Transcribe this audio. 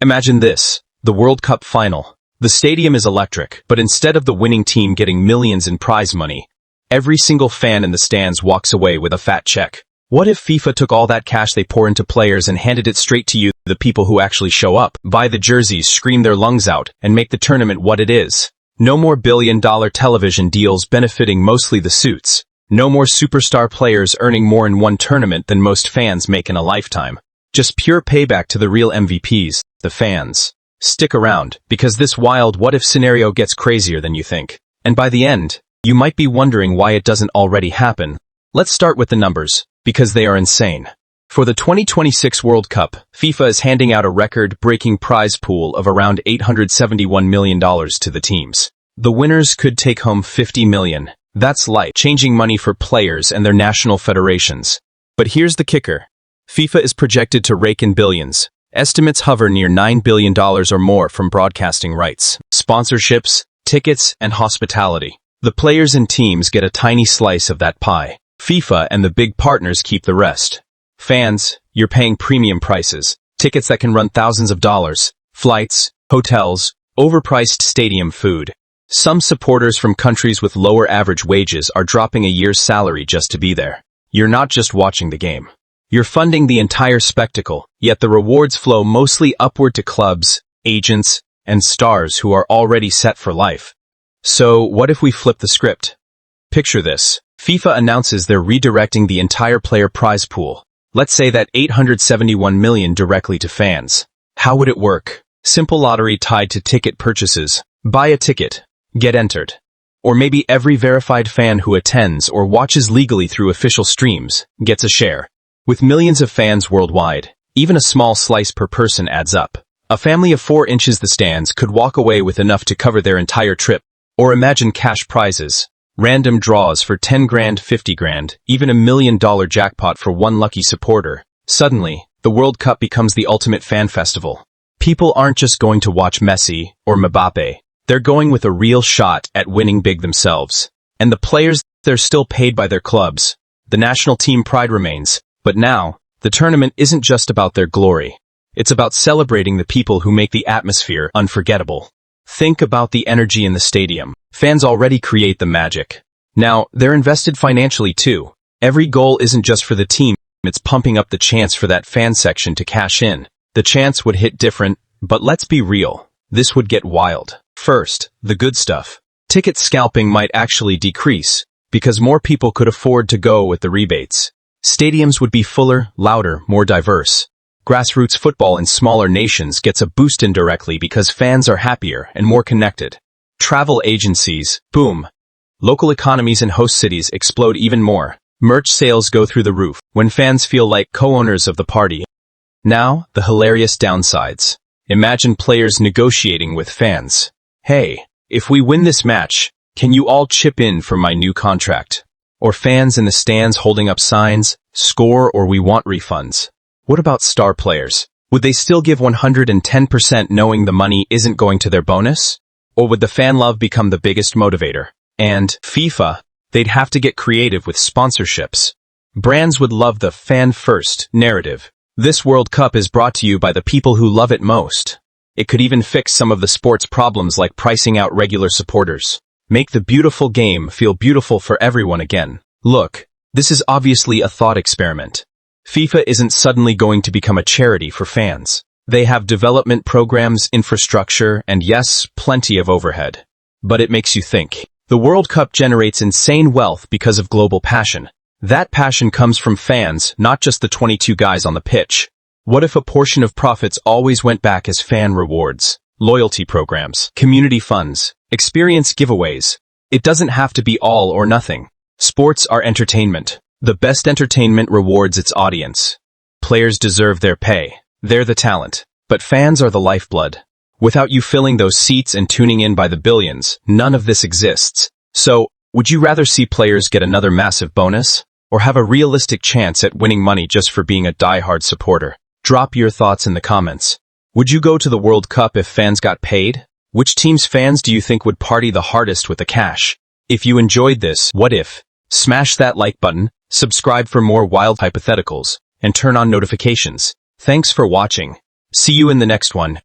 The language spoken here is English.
Imagine this, the World Cup final. The stadium is electric, but instead of the winning team getting millions in prize money, every single fan in the stands walks away with a fat check. What if FIFA took all that cash they pour into players and handed it straight to you, the people who actually show up, buy the jerseys, scream their lungs out, and make the tournament what it is? No more billion-dollar television deals benefiting mostly the suits. No more superstar players earning more in one tournament than most fans make in a lifetime. Just pure payback to the real MVPs, the fans. Stick around, because this wild what-if scenario gets crazier than you think. And by the end, you might be wondering why it doesn't already happen. Let's start with the numbers, because they are insane. For the 2026 World Cup, FIFA is handing out a record-breaking prize pool of around $871 million to the teams. The winners could take home $50 million. That's life-changing money for players and their national federations. But here's the kicker. FIFA is projected to rake in billions. Estimates hover near $9 billion or more from broadcasting rights, sponsorships, tickets, and hospitality. The players and teams get a tiny slice of that pie. FIFA and the big partners keep the rest. Fans, you're paying premium prices, tickets that can run thousands of dollars, flights, hotels, overpriced stadium food. Some supporters from countries with lower average wages are dropping a year's salary just to be there. You're not just watching the game. You're funding the entire spectacle, yet the rewards flow mostly upward to clubs, agents, and stars who are already set for life. So, what if we flip the script? Picture this. FIFA announces they're redirecting the entire player prize pool. Let's say that $871 million directly to fans. How would it work? Simple lottery tied to ticket purchases. Buy a ticket. Get entered. Or maybe every verified fan who attends or watches legally through official streams gets a share. With millions of fans worldwide, even a small slice per person adds up. A family of 4 inches the stands could walk away with enough to cover their entire trip. Or imagine cash prizes. Random draws for 10 grand, 50 grand, even $1 million jackpot for one lucky supporter. Suddenly, the World Cup becomes the ultimate fan festival. People aren't just going to watch Messi or Mbappe. They're going with a real shot at winning big themselves. And the players, they're still paid by their clubs. The national team pride remains. But now, the tournament isn't just about their glory. It's about celebrating the people who make the atmosphere unforgettable. Think about the energy in the stadium. Fans already create the magic. Now, they're invested financially too. Every goal isn't just for the team, it's pumping up the chance for that fan section to cash in. The chance would hit different, but let's be real. This would get wild. First, the good stuff. Ticket scalping might actually decrease, because more people could afford to go with the rebates. Stadiums would be fuller, louder, more diverse. Grassroots football in smaller nations gets a boost indirectly because fans are happier and more connected. Travel agencies, boom. Local economies in host cities explode even more. Merch sales go through the roof when fans feel like co-owners of the party. Now, the hilarious downsides. Imagine players negotiating with fans. Hey, if we win this match, can you all chip in for my new contract? Or fans in the stands holding up signs, score or we want refunds. What about star players? Would they still give 110% knowing the money isn't going to their bonus? Or would the fan love become the biggest motivator? And FIFA, they'd have to get creative with sponsorships. Brands would love the fan-first narrative. This World Cup is brought to you by the people who love it most. It could even fix some of the sport's problems like pricing out regular supporters. Make the beautiful game feel beautiful for everyone again. Look, this is obviously a thought experiment. FIFA isn't suddenly going to become a charity for fans. They have development programs, infrastructure, and yes, plenty of overhead. But it makes you think. The World Cup generates insane wealth because of global passion. That passion comes from fans, not just the 22 guys on the pitch. What if a portion of profits always went back as fan rewards, loyalty programs, community funds, experience giveaways? It doesn't have to be all or nothing. Sports are entertainment. The best entertainment rewards its audience. Players deserve their pay. They're the talent. But fans are the lifeblood. Without you filling those seats and tuning in by the billions, none of this exists. So, would you rather see players get another massive bonus? Or have a realistic chance at winning money just for being a die-hard supporter? Drop your thoughts in the comments. Would you go to the World Cup if fans got paid? Which team's fans do you think would party the hardest with the cash? If you enjoyed this, what if? Smash that like button, subscribe for more wild hypotheticals, and turn on notifications. Thanks for watching. See you in the next one.